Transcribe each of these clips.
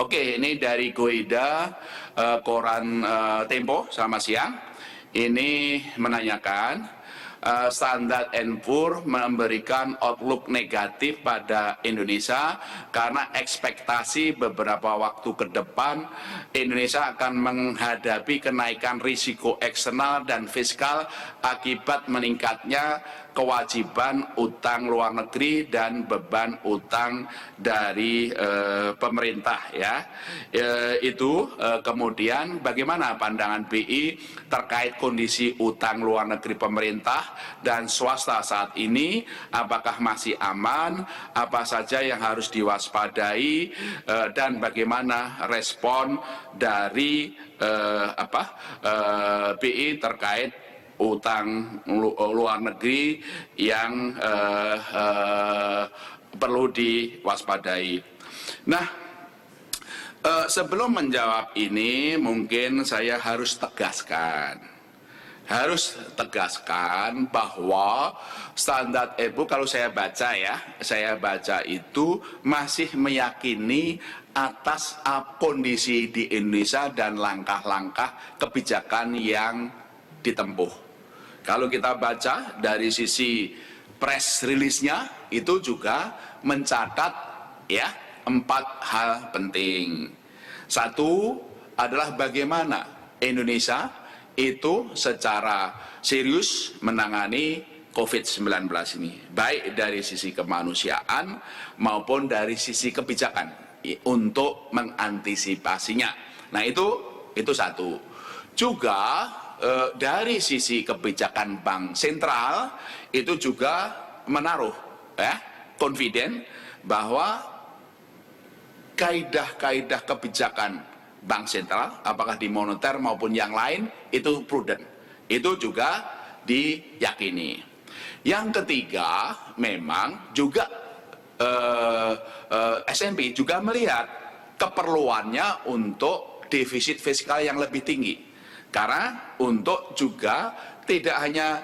Oke, ini dari Goida, koran Tempo, selamat siang. Ini menanyakan, Standard & Poor memberikan outlook negatif pada Indonesia karena ekspektasi beberapa waktu ke depan Indonesia akan menghadapi kenaikan risiko eksternal dan fiskal akibat meningkatnya kewajiban utang luar negeri dan beban utang dari pemerintah, ya. Kemudian bagaimana pandangan BI terkait kondisi utang luar negeri pemerintah dan swasta saat ini, apakah masih aman, apa saja yang harus diwaspadai, dan bagaimana respon dari BI terkait utang luar negeri yang perlu diwaspadai. Nah, sebelum menjawab ini mungkin saya harus tegaskan bahwa Standard & Poor, kalau saya baca itu masih meyakini atas kondisi di Indonesia dan langkah-langkah kebijakan yang ditempuh. Kalau kita baca dari sisi press release-nya itu juga mencatat, ya, 4 hal penting. Satu adalah bagaimana Indonesia itu secara serius menangani COVID-19 ini, baik dari sisi kemanusiaan maupun dari sisi kebijakan untuk mengantisipasinya. Nah, itu satu. Juga dari sisi kebijakan bank sentral itu juga menaruh confident bahwa kaidah-kaidah kebijakan bank sentral, apakah di moneter maupun yang lain, itu prudent. Itu juga diyakini. Yang ketiga, memang juga S&P juga melihat keperluannya untuk defisit fiskal yang lebih tinggi. Karena untuk juga tidak hanya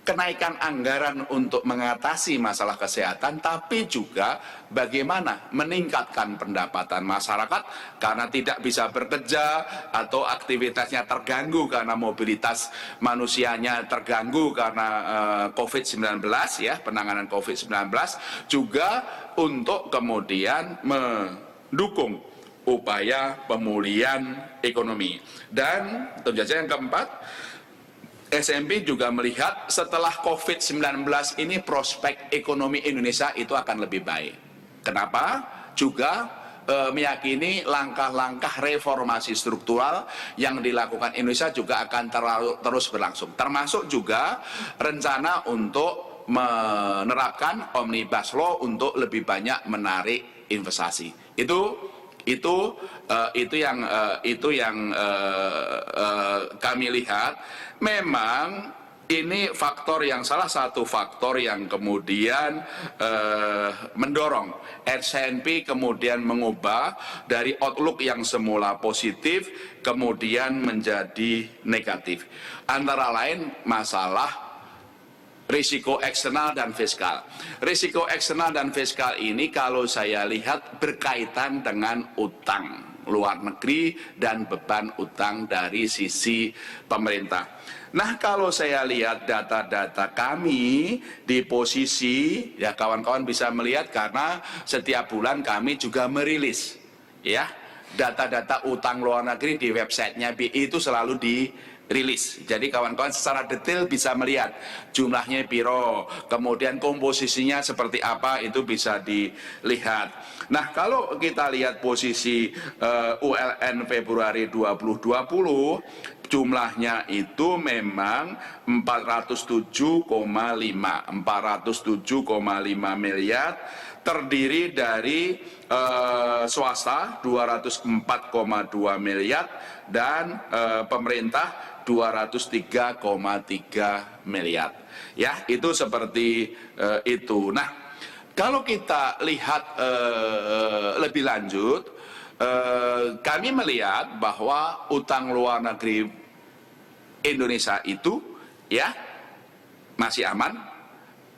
kenaikan anggaran untuk mengatasi masalah kesehatan, tapi juga bagaimana meningkatkan pendapatan masyarakat karena tidak bisa bekerja atau aktivitasnya terganggu karena mobilitas manusianya terganggu karena COVID-19, ya, penanganan COVID-19, juga untuk kemudian mendukung upaya pemulihan ekonomi. Dan tentu saja yang keempat, S&P juga melihat setelah COVID-19 ini prospek ekonomi Indonesia itu akan lebih baik. Kenapa? Juga meyakini langkah-langkah reformasi struktural yang dilakukan Indonesia juga akan terus berlangsung. Termasuk juga rencana untuk menerapkan Omnibus Law untuk lebih banyak menarik investasi. Itu yang kami lihat. Memang ini salah satu faktor yang kemudian mendorong S&P kemudian mengubah dari outlook yang semula positif kemudian menjadi negatif. Antara lain masalah risiko eksternal dan fiskal. Risiko eksternal dan fiskal ini kalau saya lihat berkaitan dengan utang luar negeri dan beban utang dari sisi pemerintah. Nah, kalau saya lihat data-data kami di posisi, ya, kawan-kawan bisa melihat karena setiap bulan kami juga merilis, ya, data-data utang luar negeri di websitenya BI itu selalu dirilis. Jadi kawan-kawan secara detail bisa melihat jumlahnya piro, kemudian komposisinya seperti apa, itu bisa dilihat. Nah, kalau kita lihat posisi ULN Februari 2020, jumlahnya itu memang 407,5 miliar, terdiri dari swasta 204,2 miliar dan pemerintah 203,3 miliar. Ya, itu seperti itu. Nah, kalau kita lihat lebih lanjut, kami melihat bahwa utang luar negeri Indonesia itu, ya, masih aman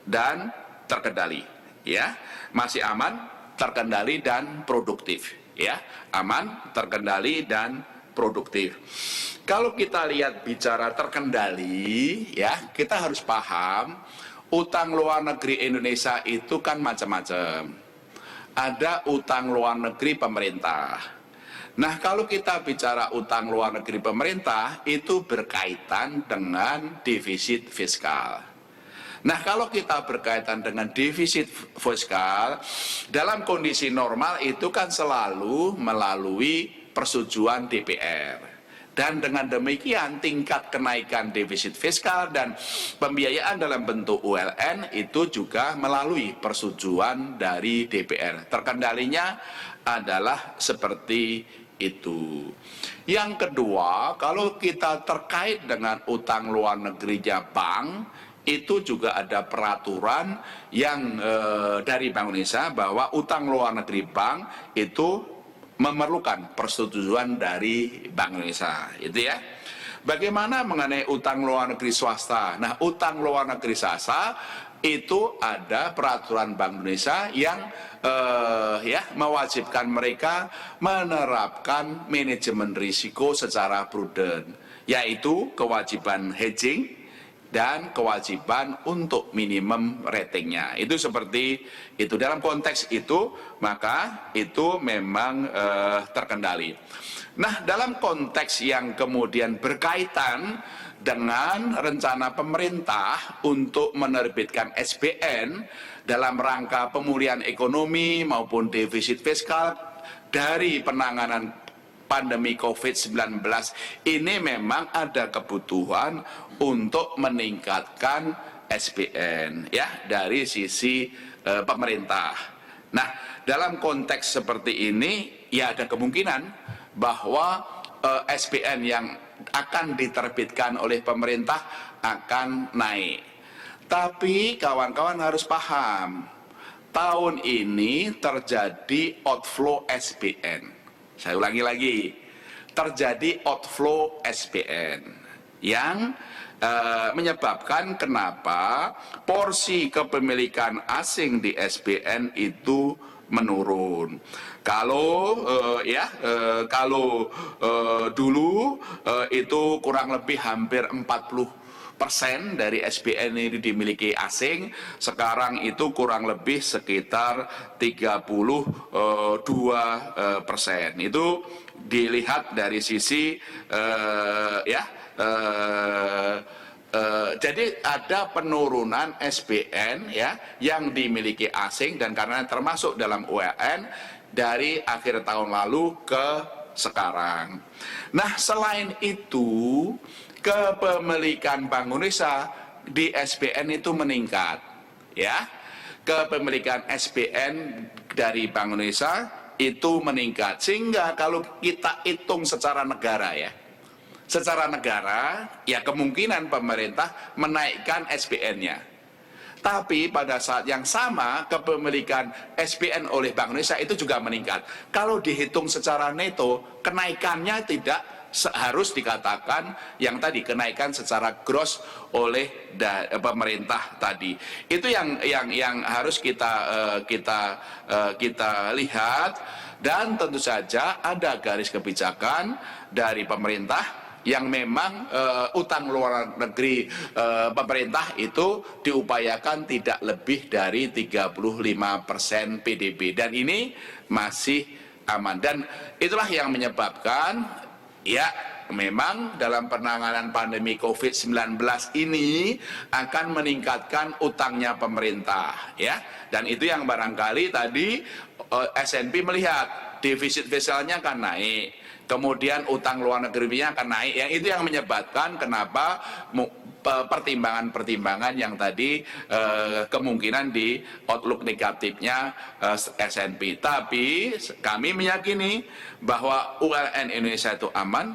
dan terkendali, ya, masih aman, terkendali dan produktif. ya, aman, terkendali dan produktif. Kalau kita lihat bicara terkendali, ya, kita harus paham utang luar negeri Indonesia itu kan macam-macam. Ada utang luar negeri pemerintah. Nah, kalau kita bicara utang luar negeri pemerintah, itu berkaitan dengan defisit fiskal. Nah, kalau kita berkaitan dengan defisit fiskal, dalam kondisi normal itu kan selalu melalui persetujuan DPR. Dan dengan demikian tingkat kenaikan defisit fiskal dan pembiayaan dalam bentuk ULN itu juga melalui persetujuan dari DPR. Terkendalinya adalah seperti itu. Yang kedua, kalau kita terkait dengan utang luar negerinya bank, itu juga ada peraturan yang dari Bank Indonesia bahwa utang luar negeri bank itu memerlukan persetujuan dari Bank Indonesia, itu ya. Bagaimana mengenai utang luar negeri swasta? Nah, utang luar negeri swasta itu ada peraturan Bank Indonesia yang mewajibkan mereka menerapkan manajemen risiko secara prudent, yaitu kewajiban hedging dan kewajiban untuk minimum ratingnya. Itu seperti itu. Dalam konteks itu, maka itu memang terkendali. Nah, dalam konteks yang kemudian berkaitan dengan rencana pemerintah untuk menerbitkan SBN dalam rangka pemulihan ekonomi maupun defisit fiskal dari penanganan pandemi COVID-19 ini memang ada kebutuhan untuk meningkatkan SBN ya dari sisi pemerintah. Nah, dalam konteks seperti ini ya ada kemungkinan bahwa SBN yang akan diterbitkan oleh pemerintah akan naik. Tapi kawan-kawan harus paham, tahun ini terjadi outflow SBN. Saya ulangi lagi, terjadi outflow SBN yang menyebabkan kenapa porsi kepemilikan asing di SBN itu menurun. Kalau dulu itu kurang lebih hampir 40% dari SBN ini dimiliki asing, sekarang itu kurang lebih sekitar 32%. Itu dilihat dari sisi jadi ada penurunan SBN ya yang dimiliki asing dan karena termasuk dalam ULN dari akhir tahun lalu ke sekarang. Nah, selain itu kepemilikan Bank Indonesia di SBN itu meningkat ya. Kepemilikan SBN dari Bank Indonesia itu meningkat sehingga kalau kita hitung secara negara ya, secara negara ya kemungkinan pemerintah menaikkan SBN-nya. Tapi pada saat yang sama kepemilikan SBN oleh Bank Indonesia itu juga meningkat. Kalau dihitung secara neto, kenaikannya tidak harus dikatakan yang tadi kenaikan secara gross oleh pemerintah tadi. Itu yang harus kita lihat, dan tentu saja ada garis kebijakan dari pemerintah yang memang utang luar negeri pemerintah itu diupayakan tidak lebih dari 35% PDB, dan ini masih aman. Dan itulah yang menyebabkan ya memang dalam penanganan pandemi COVID-19 ini akan meningkatkan utangnya pemerintah ya, dan itu yang barangkali tadi S&P melihat defisit fiskalnya akan naik, kemudian utang luar negerinya akan naik, yang itu yang menyebabkan kenapa pertimbangan-pertimbangan yang tadi kemungkinan di outlook negatifnya S&P. Tapi kami meyakini bahwa ULN Indonesia itu aman,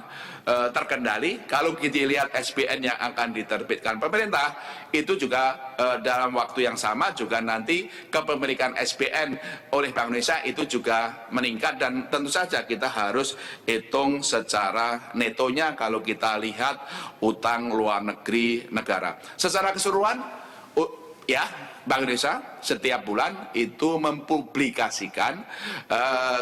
terkendali. Kalau kita lihat SBN yang akan diterbitkan pemerintah itu juga dalam waktu yang sama juga nanti kepemilikan SBN oleh Bank Indonesia itu juga meningkat, dan tentu saja kita harus hitung secara netonya kalau kita lihat utang luar negeri negara. Secara keseluruhan ya Bank Indonesia setiap bulan itu mempublikasikan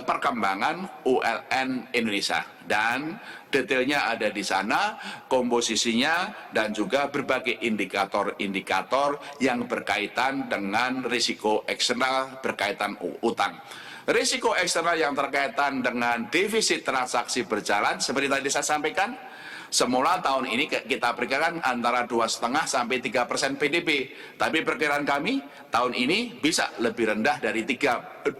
perkembangan ULN Indonesia, dan detailnya ada di sana, komposisinya dan juga berbagai indikator-indikator yang berkaitan dengan risiko eksternal berkaitan utang. Risiko eksternal yang terkaitan dengan defisit transaksi berjalan seperti tadi saya sampaikan, semula tahun ini kita perkirakan antara 2,5 sampai 3% PDB. Tapi perkiraan kami tahun ini bisa lebih rendah dari 2%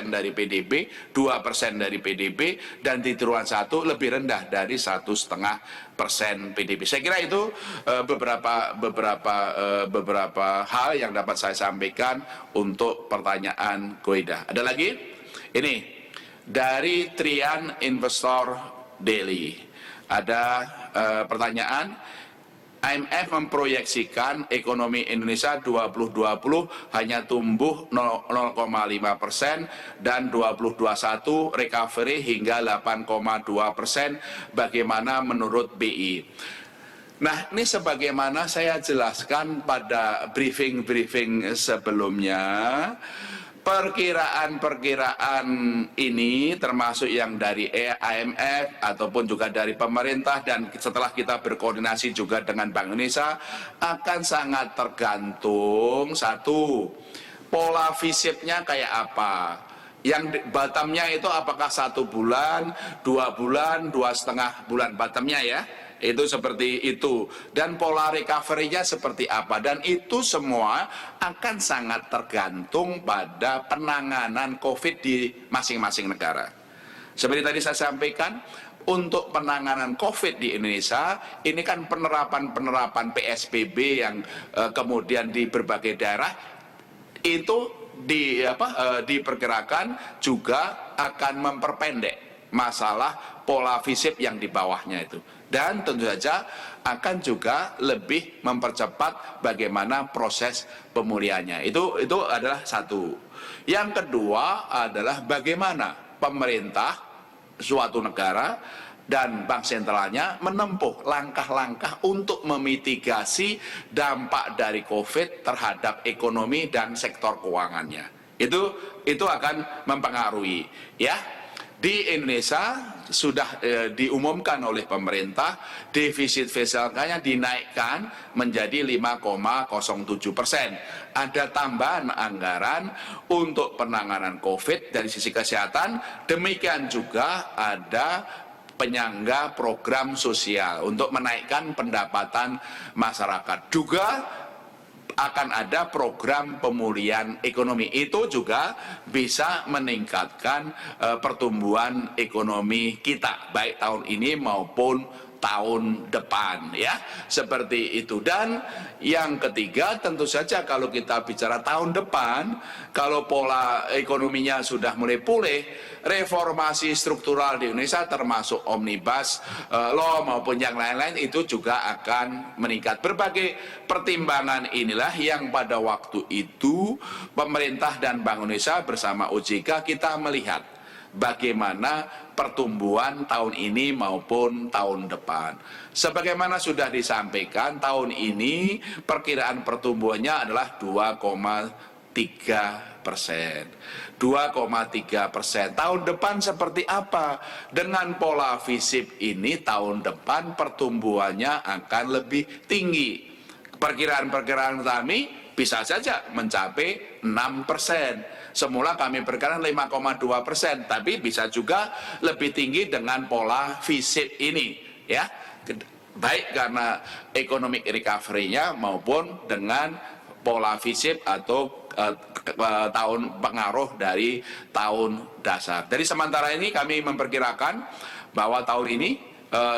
dari PDB, 2% dari PDB, dan di triwulan 1 lebih rendah dari 1,5% PDB. Saya kira itu beberapa hal yang dapat saya sampaikan untuk pertanyaan Goida. Ada lagi? Ini dari Trian Investor Daily. Ada pertanyaan, IMF memproyeksikan ekonomi Indonesia 2020 hanya tumbuh 0,5% dan 2021 recovery hingga 8,2%. Bagaimana menurut BI? Nah, ini sebagaimana saya jelaskan pada briefing sebelumnya, perkiraan ini termasuk yang dari IMF ataupun juga dari pemerintah, dan setelah kita berkoordinasi juga dengan Bank Indonesia, akan sangat tergantung satu, pola visipnya kayak apa. Yang bottomnya itu apakah 1 bulan, 2 bulan, 2,5 bulan bottomnya ya. Itu seperti itu, dan pola recovery-nya seperti apa, dan itu semua akan sangat tergantung pada penanganan COVID di masing-masing negara. Seperti tadi saya sampaikan, untuk penanganan COVID di Indonesia ini kan penerapan PSBB yang kemudian di berbagai daerah itu diperkirakan juga akan memperpendek masalah pola visip yang di bawahnya itu. Dan tentu saja akan juga lebih mempercepat bagaimana proses pemulihannya. Itu adalah satu. Yang kedua adalah bagaimana pemerintah suatu negara dan bank sentralnya menempuh langkah-langkah untuk memitigasi dampak dari COVID terhadap ekonomi dan sektor keuangannya. Itu akan mempengaruhi, ya. Di Indonesia sudah diumumkan oleh pemerintah, defisit fiskalnya dinaikkan menjadi 5,07%. Ada tambahan anggaran untuk penanganan COVID dari sisi kesehatan, demikian juga ada penyangga program sosial untuk menaikkan pendapatan masyarakat. Juga akan ada program pemulihan ekonomi, itu juga bisa meningkatkan pertumbuhan ekonomi kita baik tahun ini maupun tahun depan, ya, seperti itu. Dan yang ketiga, tentu saja kalau kita bicara tahun depan, kalau pola ekonominya sudah mulai pulih, reformasi struktural di Indonesia termasuk omnibus law maupun yang lain-lain itu juga akan meningkat. Berbagai pertimbangan inilah yang pada waktu itu pemerintah dan Bank Indonesia bersama OJK kita melihat bagaimana pertumbuhan tahun ini maupun tahun depan. Sebagaimana sudah disampaikan, tahun ini perkiraan pertumbuhannya adalah 2,3%. 2,3%. Tahun depan seperti apa? Dengan pola visip ini tahun depan pertumbuhannya akan lebih tinggi. Perkiraan-perkiraan kami bisa saja mencapai 6%. Semula kami perkirakan 5,2%, tapi bisa juga lebih tinggi dengan pola visip ini, ya. Baik karena economic recovery-nya maupun dengan pola visip atau tahun pengaruh dari tahun dasar. Jadi sementara ini kami memperkirakan bahwa tahun ini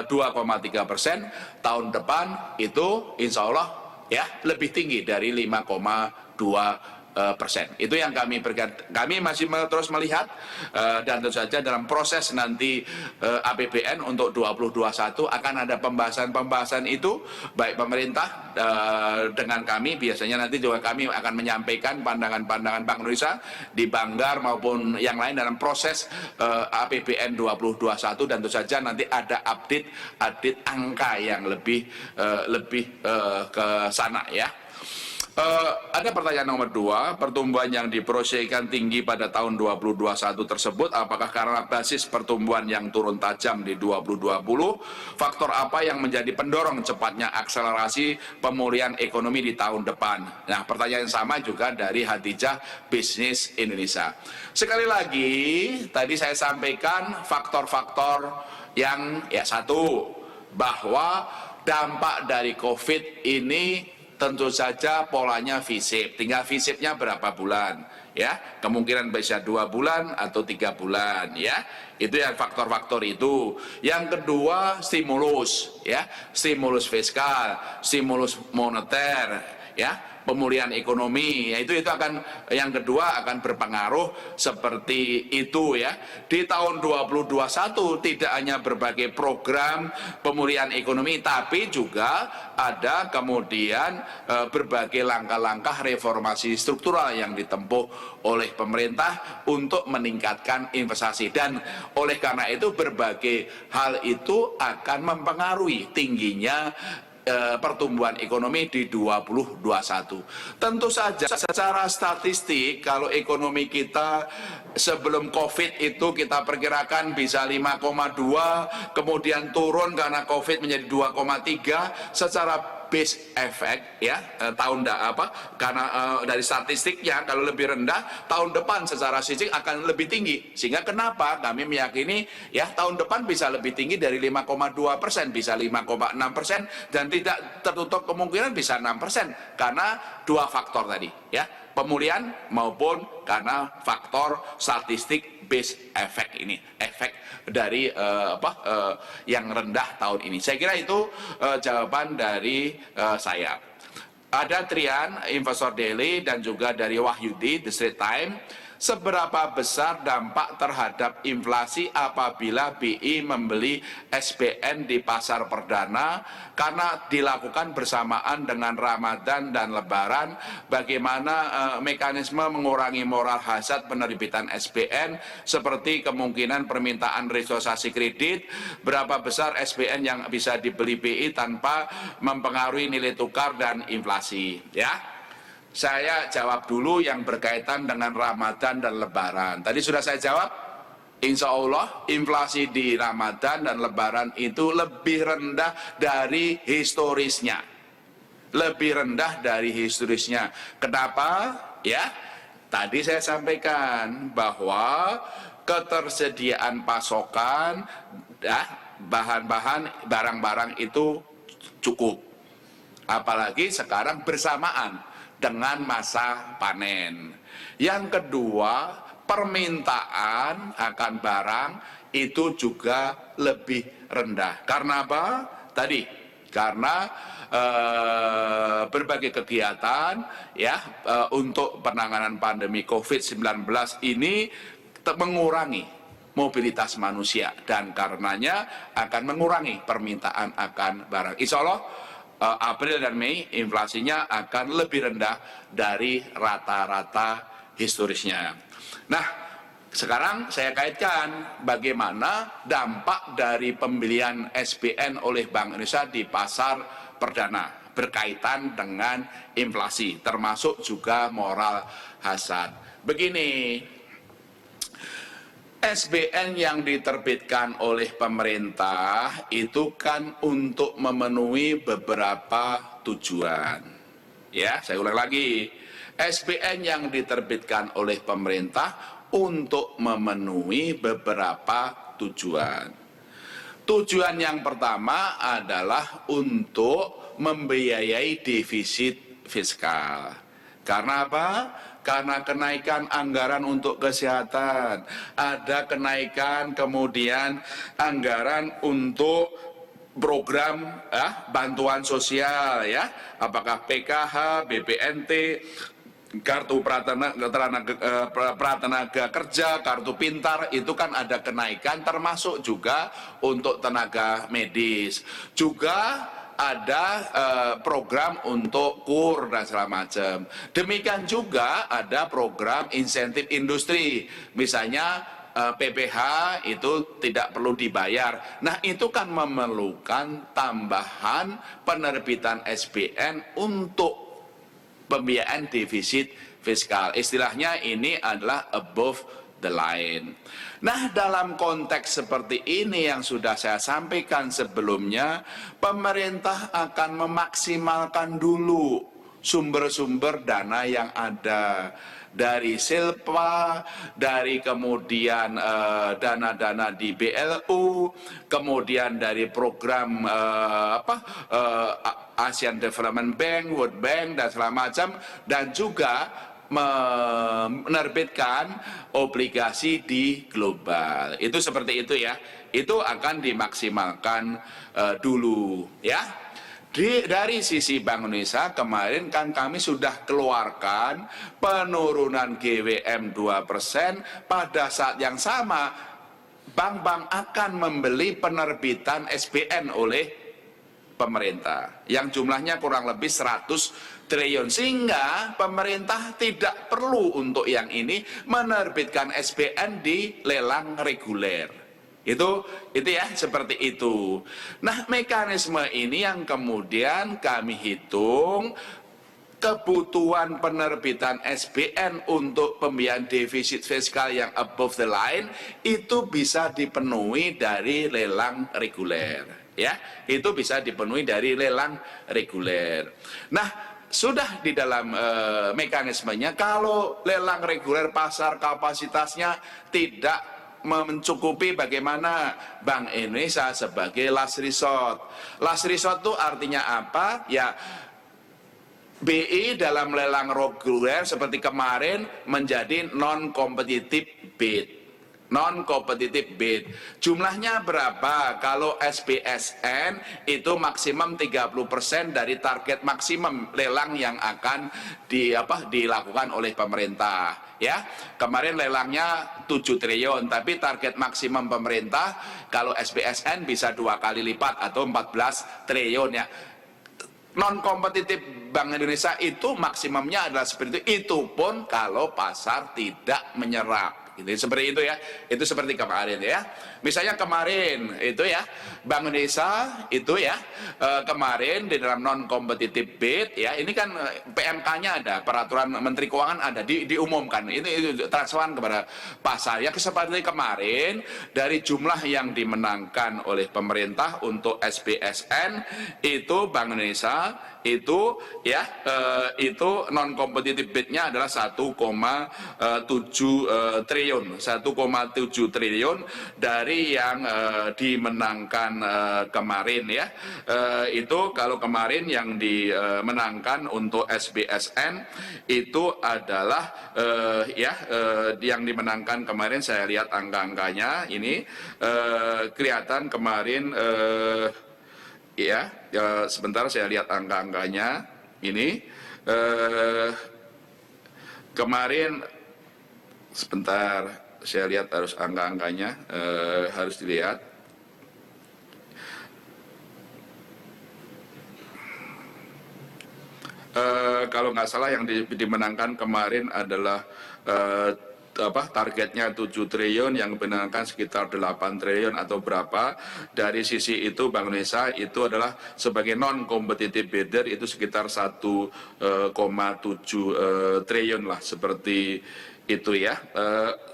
2,3%, tahun depan itu insya Allah ya lebih tinggi dari 5,2%. Itu yang kami masih terus melihat, dan tentu saja dalam proses nanti APBN untuk 2021 akan ada pembahasan itu baik pemerintah dengan kami. Biasanya nanti juga kami akan menyampaikan pandangan-pandangan Bank Indonesia di Banggar maupun yang lain dalam proses APBN 2021, dan tentu saja nanti ada update angka yang lebih ke sana, ya. Ada pertanyaan nomor 2, pertumbuhan yang diproyeksikan tinggi pada tahun 2021 tersebut, apakah karena basis pertumbuhan yang turun tajam di 2020? Faktor apa yang menjadi pendorong cepatnya akselerasi pemulihan ekonomi di tahun depan? Nah, pertanyaan yang sama juga dari Hadijah Bisnis Indonesia. Sekali lagi, tadi saya sampaikan faktor-faktor yang satu, bahwa dampak dari COVID ini tentu saja polanya V-shape, tinggal V-shape-nya berapa bulan, ya, kemungkinan bisa 2 bulan atau 3 bulan, ya, itu yang faktor-faktor itu. Yang kedua, stimulus, ya, stimulus fiskal, stimulus moneter, ya, pemulihan ekonomi, itu akan, yang kedua akan berpengaruh seperti itu, ya. Di tahun 2021 tidak hanya berbagai program pemulihan ekonomi, tapi juga ada kemudian berbagai langkah-langkah reformasi struktural yang ditempuh oleh pemerintah untuk meningkatkan investasi, dan oleh karena itu berbagai hal itu akan mempengaruhi tingginya pertumbuhan ekonomi di 2021. Tentu saja secara statistik kalau ekonomi kita sebelum COVID itu kita perkirakan bisa 5,2, kemudian turun karena COVID menjadi 2,3 secara base effect, ya, karena dari statistiknya kalau lebih rendah tahun depan secara statistik akan lebih tinggi, sehingga kenapa kami meyakini ya tahun depan bisa lebih tinggi dari 5,2%, bisa 5,6%, dan tidak tertutup kemungkinan bisa 6% karena dua faktor tadi, ya, pemulihan maupun karena faktor statistik base effect ini, efek dari yang rendah tahun ini. Saya kira itu jawaban dari saya. Ada Trian, Investor Daily, dan juga dari Wahyudi, The Straits Times. Seberapa besar dampak terhadap inflasi apabila BI membeli SBN di pasar perdana karena dilakukan bersamaan dengan Ramadan dan Lebaran? Bagaimana mekanisme mengurangi moral hazard penerbitan SBN, seperti kemungkinan permintaan restrukturisasi kredit? Berapa besar SBN yang bisa dibeli BI tanpa mempengaruhi nilai tukar dan inflasi? Ya. Saya jawab dulu yang berkaitan dengan Ramadan dan Lebaran. Tadi sudah saya jawab, insya Allah inflasi di Ramadan dan Lebaran itu lebih rendah dari historisnya. Lebih rendah dari historisnya. Kenapa? Ya, tadi saya sampaikan bahwa ketersediaan pasokan, bahan-bahan, barang-barang itu cukup. Apalagi sekarang bersamaan dengan masa panen. Yang kedua, permintaan akan barang itu juga lebih rendah. Karena apa? Tadi, karena berbagai kegiatan ya untuk penanganan pandemi COVID-19 ini mengurangi mobilitas manusia, dan karenanya akan mengurangi permintaan akan barang. Insya Allah April dan Mei inflasinya akan lebih rendah dari rata-rata historisnya. Nah, sekarang saya kaitkan bagaimana dampak dari pembelian SBN oleh Bank Indonesia di pasar perdana berkaitan dengan inflasi, termasuk juga moral hazard. Begini, SBN yang diterbitkan oleh pemerintah itu kan untuk memenuhi beberapa tujuan. Ya, saya ulang lagi. SBN yang diterbitkan oleh pemerintah untuk memenuhi beberapa tujuan. Tujuan yang pertama adalah untuk membiayai defisit fiskal. Karena apa? Karena kenaikan anggaran untuk kesehatan, ada kenaikan kemudian anggaran untuk program bantuan sosial, ya, apakah PKH, BPNT, kartu pratenaga kerja, kartu pintar, itu kan ada kenaikan, termasuk juga untuk tenaga medis. Juga ada program untuk KUR dan segala macam. Demikian juga ada program insentif industri, misalnya PPH itu tidak perlu dibayar. Nah, itu kan memerlukan tambahan penerbitan SBN untuk pembiayaan defisit fiskal. Istilahnya ini adalah above the line. Nah, dalam konteks seperti ini yang sudah saya sampaikan sebelumnya, pemerintah akan memaksimalkan dulu sumber-sumber dana yang ada dari Silpa, dari kemudian dana-dana di BLU, kemudian dari program Asian Development Bank, World Bank dan segala macam, dan juga menerbitkan obligasi di global. Itu seperti itu ya. Itu akan dimaksimalkan dulu ya. Dari sisi Bank Indonesia kemarin kan kami sudah keluarkan penurunan GWM 2%, pada saat yang sama bank-bank akan membeli penerbitan SBN oleh pemerintah yang jumlahnya kurang lebih 100 triliun, sehingga pemerintah tidak perlu untuk yang ini menerbitkan SBN di lelang reguler. Itu ya, seperti itu. Nah, mekanisme ini yang kemudian kami hitung kebutuhan penerbitan SBN untuk pembiayaan defisit fiskal yang above the line itu bisa dipenuhi dari lelang reguler. Ya, itu bisa dipenuhi dari lelang reguler. Nah, sudah di dalam mekanismenya, kalau lelang reguler pasar kapasitasnya tidak mencukupi, bagaimana Bank Indonesia sebagai last resort. Last resort itu artinya apa? Ya, BI dalam lelang reguler seperti kemarin menjadi non-competitive bid. Non-competitive bid. Jumlahnya berapa? Kalau SBSN itu maksimum 30% dari target maksimum lelang yang akan dilakukan oleh pemerintah. Ya, kemarin lelangnya 7 triliun, tapi target maksimum pemerintah kalau SBSN bisa 2 kali lipat atau 14 triliun ya. Non kompetitif Bank Indonesia itu maksimumnya adalah seperti itu pun kalau pasar tidak menyerap. Gitu, seperti itu ya. Itu seperti kemarin ya. Misalnya kemarin itu ya, Bank Indonesia itu ya kemarin di dalam non competitive bid ya, ini kan PMK-nya ada, peraturan Menteri Keuangan ada, diumumkan. Ini transferan kepada pasar. Ya, seperti kemarin dari jumlah yang dimenangkan oleh pemerintah untuk SBSN itu Bank Indonesia itu ya itu non competitive bid-nya adalah 1,7 triliun, 1,7 triliun dari yang dimenangkan kemarin ya. Itu kalau kemarin yang dimenangkan untuk SBSN itu adalah yang dimenangkan kemarin, saya lihat angka-angkanya ini kelihatan kemarin sebentar saya lihat angka-angkanya ini kemarin, sebentar saya lihat harus angka-angkanya harus dilihat. Kalau nggak salah yang dimenangkan kemarin adalah targetnya 7 triliun, yang dimenangkan sekitar 8 triliun atau berapa. Dari sisi itu Bank Indonesia itu adalah sebagai non competitive bidder itu sekitar 1,7 triliun lah, seperti itu ya.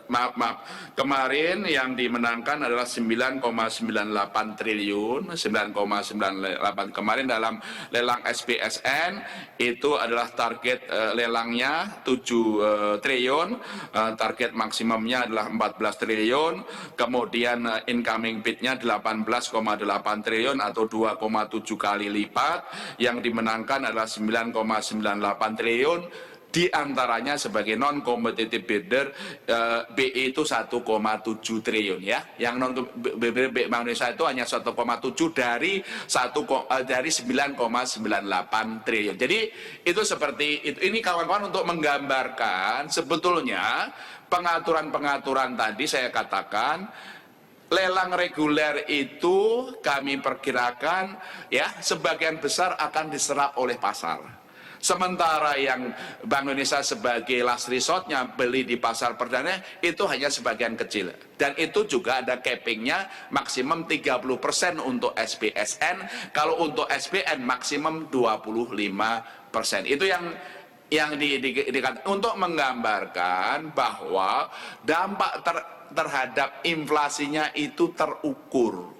Maaf, kemarin yang dimenangkan adalah 9,98 triliun, 9,98 kemarin dalam lelang SBSN itu adalah target lelangnya 7 triliun, target maksimumnya adalah 14 triliun, kemudian incoming bidnya 18,8 triliun atau 2,7 kali lipat, yang dimenangkan adalah 9,98 triliun. Di antaranya sebagai non competitive bidder BI itu 1,7 triliun ya. Yang non Bank Indonesia itu hanya 1,7 dari 9,98 triliun. Jadi itu seperti itu. Ini kawan-kawan untuk menggambarkan sebetulnya pengaturan-pengaturan tadi saya katakan. Lelang reguler itu kami perkirakan ya sebagian besar akan diserap oleh pasar. Sementara yang Bank Indonesia sebagai last resortnya beli di pasar perdana itu hanya sebagian kecil. Dan itu juga ada cappingnya maksimum 30% untuk SBSN. Kalau untuk SBN maksimum 25%. Itu yang untuk menggambarkan bahwa dampak terhadap inflasinya itu terukur,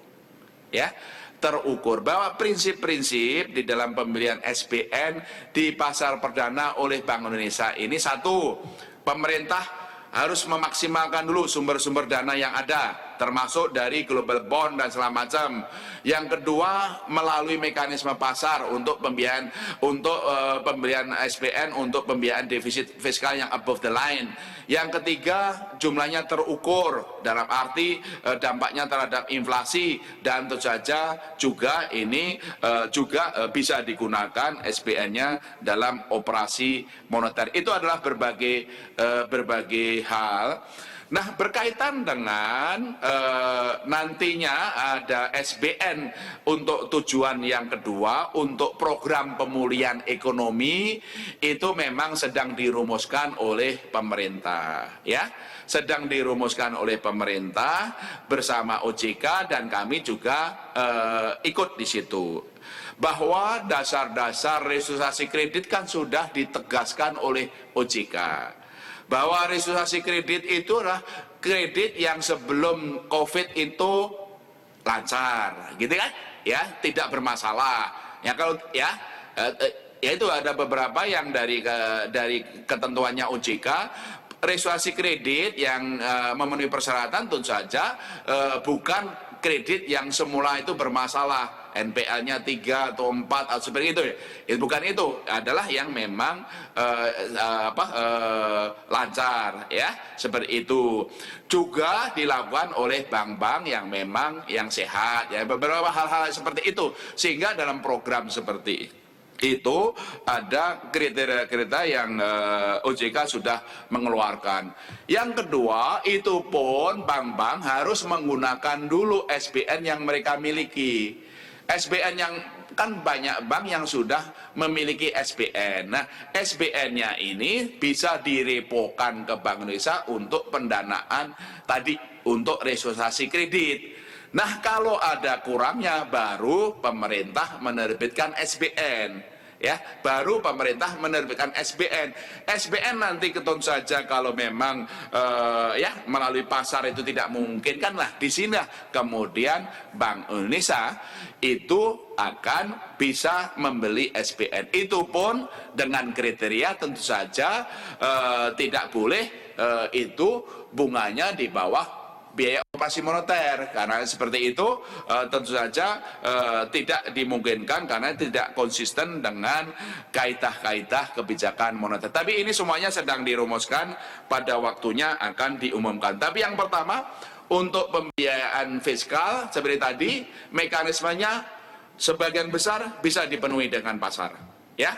ya, terukur, bahwa prinsip-prinsip di dalam pembelian SBN di pasar perdana oleh Bank Indonesia ini: satu, pemerintah harus memaksimalkan dulu sumber-sumber dana yang ada, termasuk dari global bond dan segala macam. Yang kedua, melalui mekanisme pasar untuk pembiayaan, pembelian SBN untuk pembiayaan defisit fiskal yang above the line. Yang ketiga, jumlahnya terukur dalam arti dampaknya terhadap inflasi, dan tentu saja juga ini bisa digunakan SBN-nya dalam operasi moneter. Itu adalah berbagai hal. Nah, berkaitan dengan nantinya ada SBN untuk tujuan yang kedua, untuk program pemulihan ekonomi, itu memang sedang dirumuskan oleh pemerintah, ya, sedang dirumuskan oleh pemerintah bersama OJK, dan kami juga ikut di situ. Bahwa dasar-dasar restrukturisasi kredit kan sudah ditegaskan oleh OJK, bahwa restrukturisasi kredit itu adalah kredit yang sebelum COVID itu lancar, gitu kan? Ya, tidak bermasalah. Ya, kalau ya itu ada beberapa yang dari ketentuannya OJK, restrukturisasi kredit yang memenuhi persyaratan tentu saja bukan kredit yang semula itu bermasalah, NPL-nya 3 atau 4 atau seperti itu. Bukan itu, adalah yang memang lancar, ya, seperti itu. Juga dilakukan oleh bank-bank yang memang yang sehat, ya, beberapa hal-hal seperti itu, sehingga dalam program seperti itu ada kriteria-kriteria yang OJK sudah mengeluarkan. Yang kedua, itu pun bank-bank harus menggunakan dulu SBN yang mereka miliki. SBN yang kan banyak bank yang sudah memiliki SBN. Nah, SBN-nya ini bisa direpokan ke Bank Indonesia untuk pendanaan tadi, untuk restrukturisasi kredit. Nah, kalau ada kurangnya baru pemerintah menerbitkan SBN, ya, baru pemerintah menerbitkan SBN. SBN nanti tentu saja kalau memang ya melalui pasar itu tidak mungkin, kan, lah di sini kemudian Bank Indonesia itu akan bisa membeli SBN. Itu pun dengan kriteria tentu saja tidak boleh itu bunganya di bawah biaya operasi moneter, karena seperti itu tentu saja tidak dimungkinkan karena tidak konsisten dengan kaidah-kaidah kebijakan moneter. Tapi ini semuanya sedang dirumuskan, pada waktunya akan diumumkan. Tapi yang pertama, untuk pembiayaan fiskal seperti tadi, mekanismenya sebagian besar bisa dipenuhi dengan pasar, ya.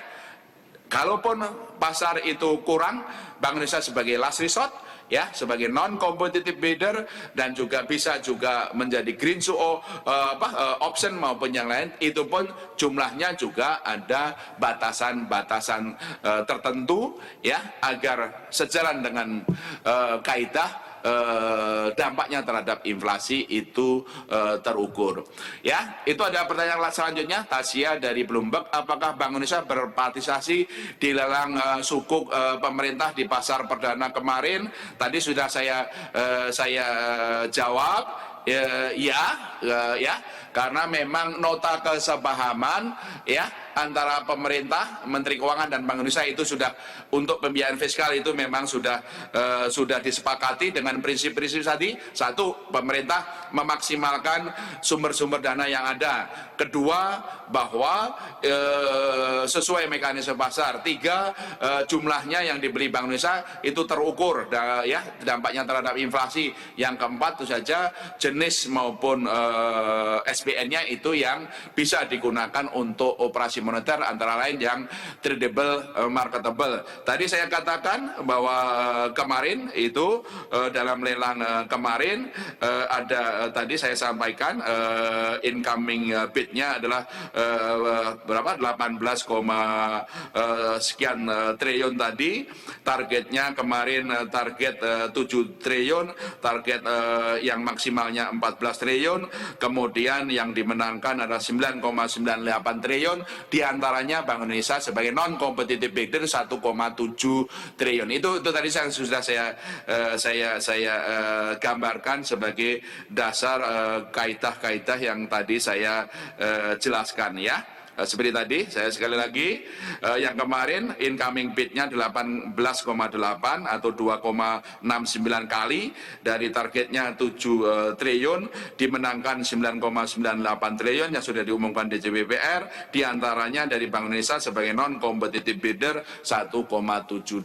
Kalaupun pasar itu kurang, Bank Indonesia sebagai last resort, ya, sebagai non-competitive bidder, dan juga bisa juga menjadi green option maupun yang lain, itu pun jumlahnya juga ada batasan-batasan tertentu, ya, agar sejalan dengan kaidah dampaknya terhadap inflasi itu terukur. Ya, itu ada pertanyaan selanjutnya, Tasya dari Bloomberg, apakah Bank Indonesia berpartisipasi di lelang sukuk pemerintah di pasar perdana kemarin? Tadi sudah saya jawab, ya, karena memang nota kesepahaman, ya, antara pemerintah, Menteri Keuangan dan Bank Indonesia itu sudah, untuk pembiayaan fiskal itu memang sudah disepakati dengan prinsip-prinsip tadi. Satu, pemerintah memaksimalkan sumber-sumber dana yang ada. Kedua, bahwa sesuai mekanisme pasar. Tiga, jumlahnya yang dibeli Bank Indonesia itu terukur, ya, dampaknya terhadap inflasi. Yang keempat, itu saja jenis maupun SBN-nya itu yang bisa digunakan untuk operasi moneter, antara lain yang tradable, marketable. Tadi saya katakan bahwa kemarin itu dalam lelang kemarin ada, tadi saya sampaikan incoming bid-nya adalah berapa, 18, sekian triliun tadi. Targetnya kemarin target 7 triliun, target yang maksimalnya 14 triliun, kemudian yang dimenangkan adalah 9,98 triliun, diantaranya Bank Indonesia sebagai non-competitive bidder 1,7 triliun. Itu tadi sudah saya gambarkan sebagai dasar kaidah-kaidah yang tadi saya jelaskan ya. Seperti tadi, saya sekali lagi, yang kemarin incoming bid-nya 18,8 atau 2,69 kali, dari targetnya 7 triliun, dimenangkan 9,98 triliun yang sudah diumumkan DJPPR, diantaranya dari Bank Indonesia sebagai non-competitive bidder 1,72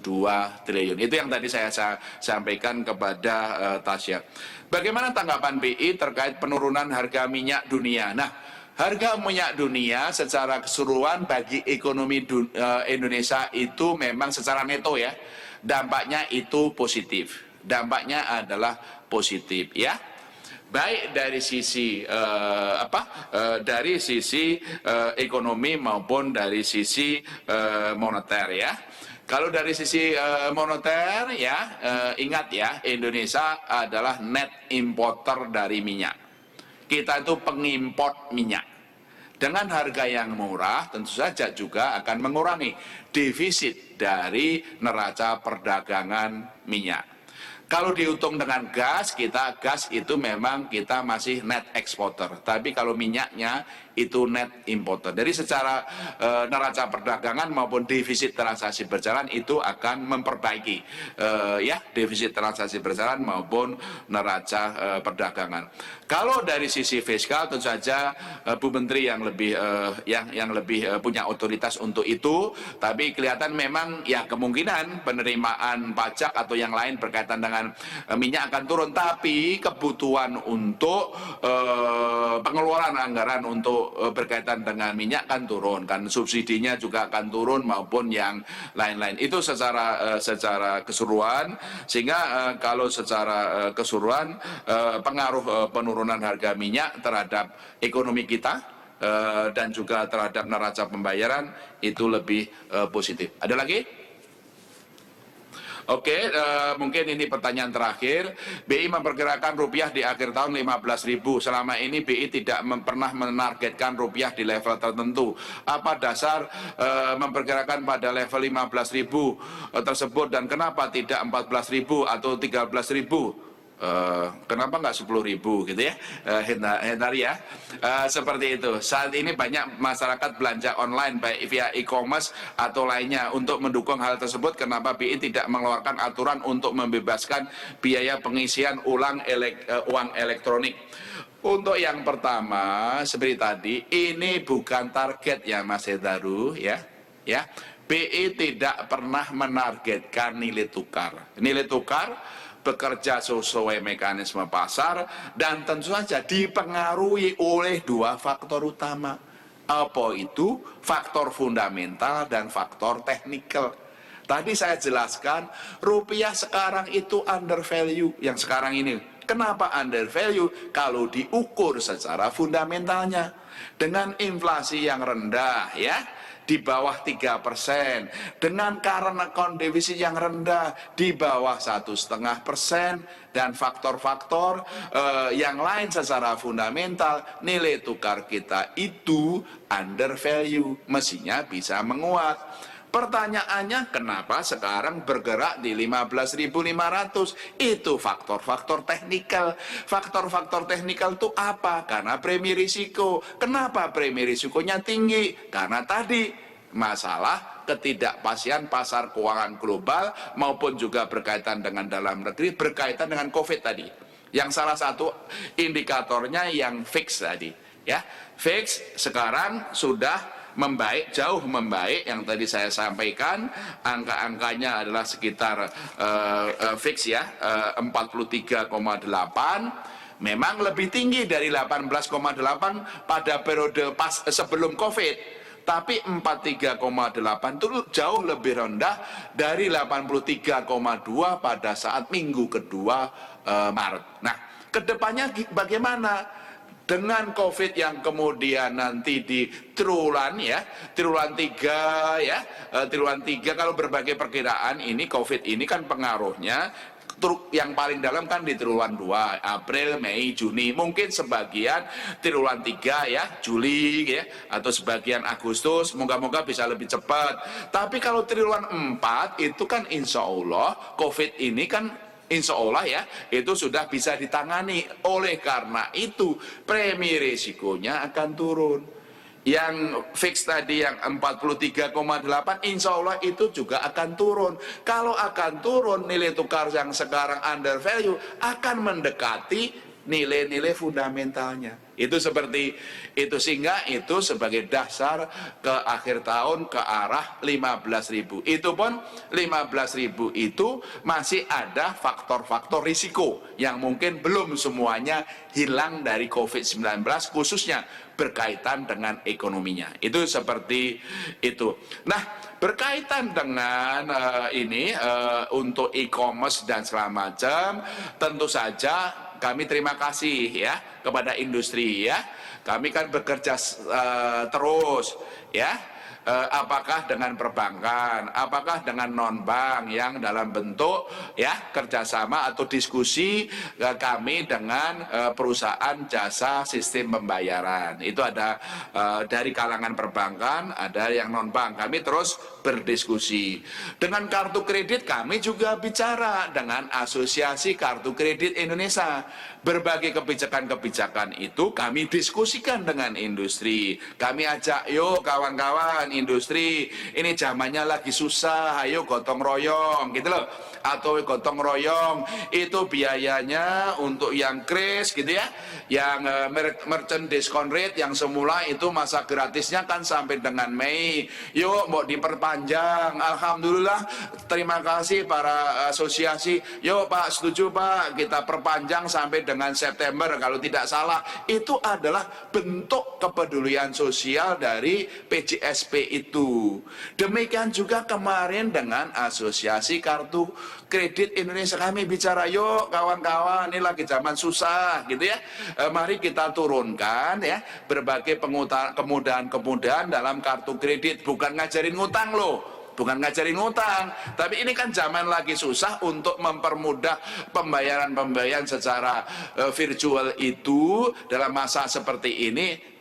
triliun. Itu yang tadi saya sampaikan kepada Tasya. Bagaimana tanggapan BI terkait penurunan harga minyak dunia? Nah, harga minyak dunia secara keseluruhan bagi ekonomi Indonesia itu memang secara neto ya, dampaknya itu positif. Dampaknya adalah positif ya. Baik dari sisi ekonomi maupun dari sisi moneter ya. Kalau dari sisi moneter ya, ingat ya, Indonesia adalah net importer dari minyak. Kita itu pengimport minyak. Dengan harga yang murah tentu saja juga akan mengurangi defisit dari neraca perdagangan minyak. Kalau dihitung dengan gas itu memang kita masih net exporter. Tapi kalau minyaknya itu net importer. Jadi secara neraca perdagangan maupun defisit transaksi berjalan itu akan memperbaiki defisit transaksi berjalan maupun neraca perdagangan. Kalau dari sisi fiskal tentu saja Bu Menteri yang lebih punya otoritas untuk itu, tapi kelihatan memang ya kemungkinan penerimaan pajak atau yang lain berkaitan dengan minyak akan turun, tapi kebutuhan untuk pengeluaran anggaran untuk berkaitan dengan minyak kan turun, kan subsidinya juga akan turun maupun yang lain-lain. Itu secara keseluruhan, sehingga kalau secara keseluruhan pengaruh penurunan harga minyak terhadap ekonomi kita dan juga terhadap neraca pembayaran itu lebih positif. Ada lagi? Oke, mungkin ini pertanyaan terakhir. BI memperkirakan rupiah di akhir tahun 15.000. Selama ini BI tidak pernah menargetkan rupiah di level tertentu. Apa dasar memperkirakan pada level 15.000 tersebut, dan kenapa tidak 14.000 atau 13.000? Kenapa nggak 10.000 gitu ya, Hendar ya, seperti itu. Saat ini banyak masyarakat belanja online baik via e-commerce atau lainnya. Untuk mendukung hal tersebut, kenapa BI tidak mengeluarkan aturan untuk membebaskan biaya pengisian uang elektronik? Untuk yang pertama, seperti tadi, ini bukan target ya Mas Hendaru ya. BI tidak pernah menargetkan nilai tukar. Nilai tukar bekerja sesuai mekanisme pasar dan tentu saja dipengaruhi oleh dua faktor utama. Apa itu? Faktor fundamental dan faktor teknikal. Tadi saya jelaskan, rupiah sekarang itu under value yang sekarang ini. Kenapa under value? Kalau diukur secara fundamentalnya, dengan inflasi yang rendah ya, di bawah 3%, dengan current account deficit yang rendah di bawah 1,5%, dan faktor-faktor yang lain secara fundamental, nilai tukar kita itu under value, mestinya bisa menguat. Pertanyaannya, kenapa sekarang bergerak di 15.500? Itu faktor-faktor teknikal. Faktor-faktor teknikal itu apa? Karena premi risiko. Kenapa premi risikonya tinggi? Karena tadi masalah ketidakpastian pasar keuangan global maupun juga berkaitan dengan dalam negeri, berkaitan dengan COVID tadi. Yang salah satu indikatornya yang fix tadi. Ya, fix sekarang sudah membaik, jauh membaik. Yang tadi saya sampaikan, angka-angkanya adalah sekitar fix ya, 43,8. Memang lebih tinggi dari 18,8 pada periode pas sebelum COVID, tapi 43,8 itu jauh lebih rendah dari 83,2 pada saat minggu kedua Maret. Nah, kedepannya bagaimana? Dengan COVID yang kemudian nanti di triwulan 3 ya, triwulan 3, kalau berbagai perkiraan ini COVID ini kan pengaruhnya yang paling dalam kan di triwulan 2, April, Mei, Juni, mungkin sebagian triwulan 3 ya, Juli ya, atau sebagian Agustus, moga-moga bisa lebih cepat. Tapi kalau triwulan 4 itu kan insya Allah COVID ini kan insya Allah ya, itu sudah bisa ditangani. Oleh karena itu, premi risikonya akan turun. Yang fix tadi yang 43,8 insya Allah itu juga akan turun. Kalau akan turun, nilai tukar yang sekarang under value akan mendekati nilai-nilai fundamentalnya. Itu seperti itu, sehingga itu sebagai dasar ke akhir tahun ke arah 15.000. Itu pun 15.000 itu masih ada faktor-faktor risiko yang mungkin belum semuanya hilang dari COVID-19, khususnya berkaitan dengan ekonominya. Itu seperti itu. Nah, berkaitan dengan untuk e-commerce dan segala macam, tentu saja kami terima kasih ya kepada industri ya. Kami kan bekerja terus ya. Apakah dengan perbankan, apakah dengan non-bank yang dalam bentuk ya kerjasama atau diskusi kami dengan perusahaan jasa sistem pembayaran. Itu ada dari kalangan perbankan, ada yang non-bank. Kami terus berdiskusi. Dengan kartu kredit kami juga bicara dengan Asosiasi Kartu Kredit Indonesia. Berbagai kebijakan-kebijakan itu kami diskusikan dengan industri. Kami ajak, yuk kawan-kawan industri, ini zamannya lagi susah, ayo gotong royong gitu loh. Atau gotong royong itu biayanya untuk yang kris gitu ya, yang merchant discount rate yang semula itu masa gratisnya kan sampai dengan Mei, yuk mau diperpanjang. Alhamdulillah, terima kasih para asosiasi, yuk Pak, setuju Pak, kita perpanjang sampai dengan September kalau tidak salah. Itu adalah bentuk kepedulian sosial dari PJSP itu. Demikian juga kemarin dengan Asosiasi Kartu Kredit Indonesia, kami bicara, yuk kawan-kawan, ini lagi zaman susah gitu ya, mari kita turunkan ya berbagai kemudahan-kemudahan dalam kartu kredit. Bukan ngajarin ngutang loh, bukan ngajarin ngutang, tapi ini kan zaman lagi susah, untuk mempermudah pembayaran secara virtual itu dalam masa seperti ini.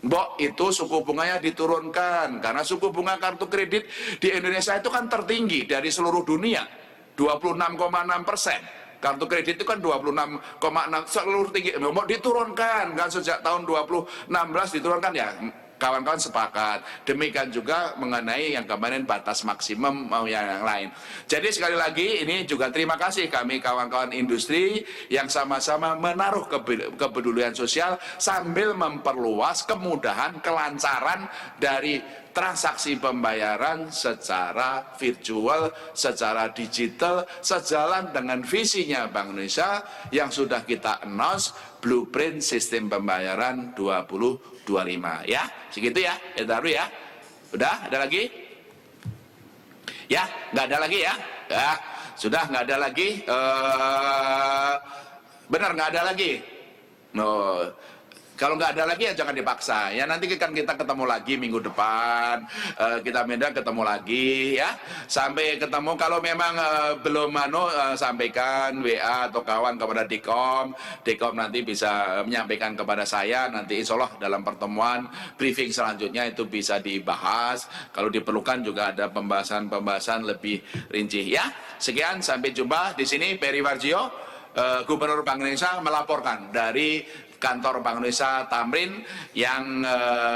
Mbok, itu suku bunganya diturunkan, karena suku bunga kartu kredit di Indonesia itu kan tertinggi dari seluruh dunia, 26,6%. Kartu kredit itu kan 26,6 seluruh tinggi, mau diturunkan kan sejak tahun 2016 diturunkan ya. Kawan-kawan sepakat. Demikian juga mengenai yang kemarin batas maksimum mau yang lain. Jadi sekali lagi ini juga terima kasih kami kawan-kawan industri yang sama-sama menaruh kepedulian sosial sambil memperluas kemudahan, kelancaran dari transaksi pembayaran secara virtual, secara digital, sejalan dengan visinya Bank Indonesia yang sudah kita announce, blueprint sistem pembayaran 2025 ya. Segitu ya, taruh ya. Udah, ada lagi? Ya, nggak ada lagi ya? Ya, sudah nggak ada lagi. Benar nggak ada lagi? No. Kalau nggak ada lagi ya jangan dipaksa ya, nanti kan kita ketemu lagi minggu depan, kita Medan ketemu lagi ya, sampai ketemu. Kalau memang belum sampaikan WA atau kawan kepada Dikom nanti bisa menyampaikan kepada saya, nanti insya Allah dalam pertemuan briefing selanjutnya itu bisa dibahas, kalau diperlukan juga ada pembahasan lebih rinci ya. Sekian, sampai jumpa. Di sini Peri Warjio, Gubernur Bank Indonesia melaporkan dari Kantor Bank Indonesia Tamrin, yang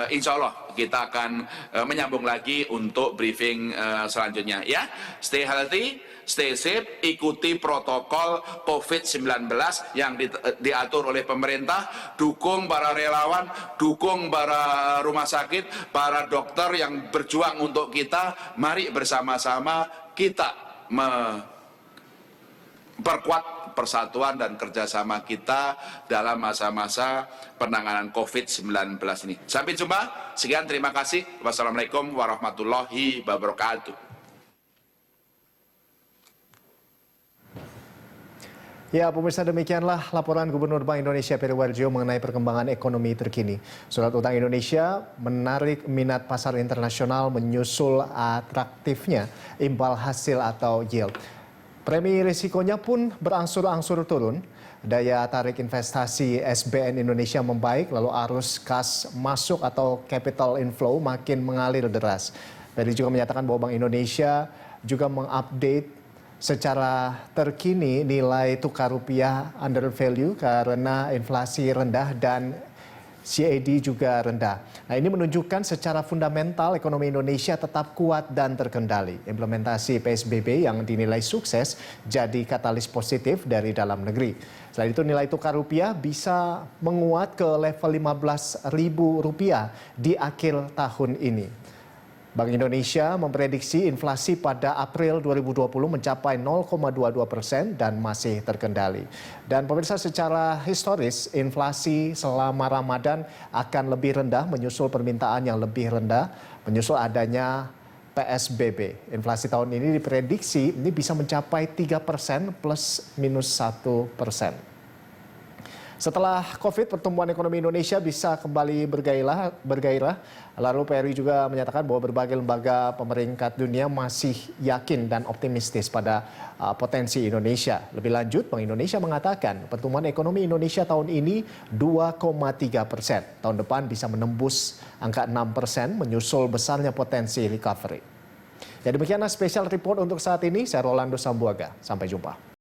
insya Allah kita akan menyambung lagi untuk briefing selanjutnya ya. Stay healthy, stay safe, ikuti protokol COVID-19 yang diatur oleh pemerintah, dukung para relawan, dukung para rumah sakit, para dokter yang berjuang untuk kita. Mari bersama-sama kita memperkuat persatuan dan kerjasama kita dalam masa-masa penanganan COVID-19 ini. Sampai jumpa. Sekian, terima kasih. Wassalamualaikum warahmatullahi wabarakatuh. Ya, pemirsa, demikianlah laporan Gubernur Bank Indonesia Peri Warjio mengenai perkembangan ekonomi terkini. Surat utang Indonesia menarik minat pasar internasional menyusul atraktifnya imbal hasil atau yield. Premi risikonya pun berangsur-angsur turun. Daya tarik investasi SBN Indonesia membaik, lalu arus kas masuk atau capital inflow makin mengalir deras. Ferry juga menyatakan bahwa Bank Indonesia juga mengupdate secara terkini nilai tukar rupiah under value karena inflasi rendah dan CAD juga rendah. Nah, ini menunjukkan secara fundamental ekonomi Indonesia tetap kuat dan terkendali. Implementasi PSBB yang dinilai sukses jadi katalis positif dari dalam negeri. Selain itu nilai tukar rupiah bisa menguat ke level Rp15.000 di akhir tahun ini. Bank Indonesia memprediksi inflasi pada April 2020 mencapai 0,22% dan masih terkendali. Dan pemirsa, secara historis inflasi selama Ramadan akan lebih rendah menyusul permintaan yang lebih rendah, menyusul adanya PSBB. Inflasi tahun ini diprediksi ini bisa mencapai 3% plus minus 1%. Setelah COVID, pertumbuhan ekonomi Indonesia bisa kembali bergairah. Lalu Ferry juga menyatakan bahwa berbagai lembaga pemeringkat dunia masih yakin dan optimistis pada potensi Indonesia. Lebih lanjut, Bank Indonesia mengatakan pertumbuhan ekonomi Indonesia tahun ini 2,3%. Tahun depan bisa menembus angka 6% menyusul besarnya potensi recovery. Ya, demikianlah special report untuk saat ini. Saya Rolando Sambuaga. Sampai jumpa.